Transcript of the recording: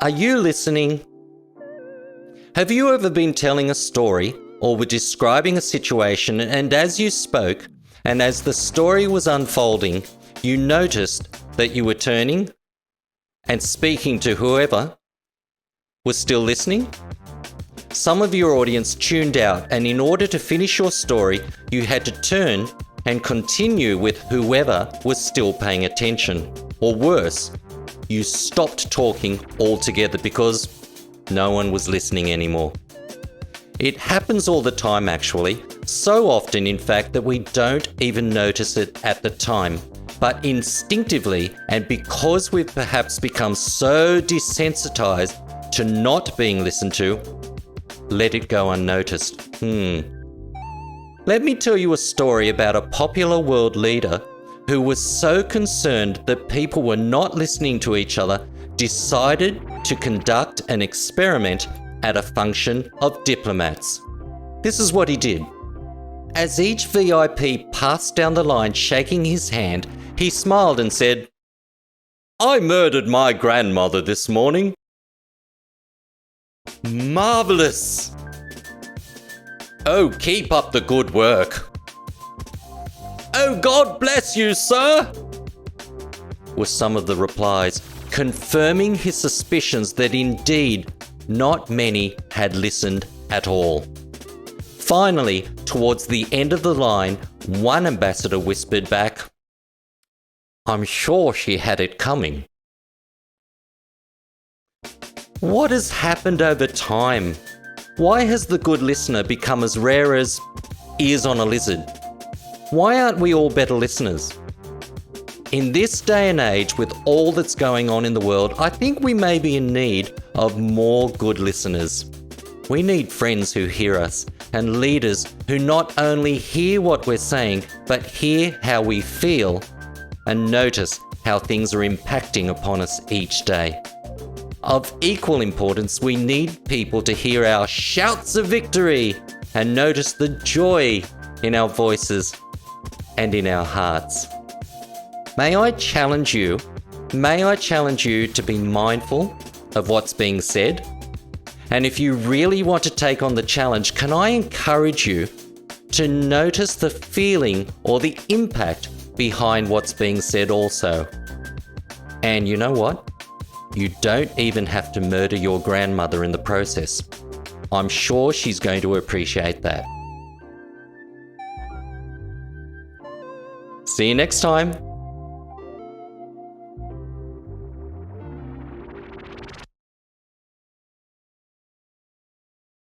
Are you listening? Have you ever been telling a story or were describing a situation, and as you spoke, and as the story was unfolding, you noticed that you were turning and speaking to whoever was still listening? Some of your audience tuned out, and in order to finish your story, you had to turn and continue with whoever was still paying attention. Or worse, you stopped talking altogether because no one was listening anymore. It happens all the time, actually. So often, in fact, that we don't even notice it at the time. But instinctively, and because we've perhaps become so desensitized to not being listened to, let it go unnoticed. Let me tell you a story about a popular world leader who was so concerned that people were not listening to each other, decided to conduct an experiment at a function of diplomats. This is what he did. As each VIP passed down the line shaking his hand, he smiled and said, "I murdered my grandmother this morning." Marvellous! "Oh, keep up the good work." "Oh, God bless you, sir," were some of the replies, confirming his suspicions that indeed not many had listened at all. Finally, towards the end of the line, one ambassador whispered back, "I'm sure she had it coming." What has happened over time? Why has the good listener become as rare as ears on a lizard? Why aren't we all better listeners? In this day and age, with all that's going on in the world, I think we may be in need of more good listeners. We need friends who hear us and leaders who not only hear what we're saying, but hear how we feel and notice how things are impacting upon us each day. Of equal importance, we need people to hear our shouts of victory and notice the joy in our voices and in our hearts. May I challenge you to be mindful of what's being said? And if you really want to take on the challenge, can I encourage you to notice the feeling or the impact behind what's being said also? And you know what? You don't even have to murder your grandmother in the process. I'm sure she's going to appreciate that. See you next time.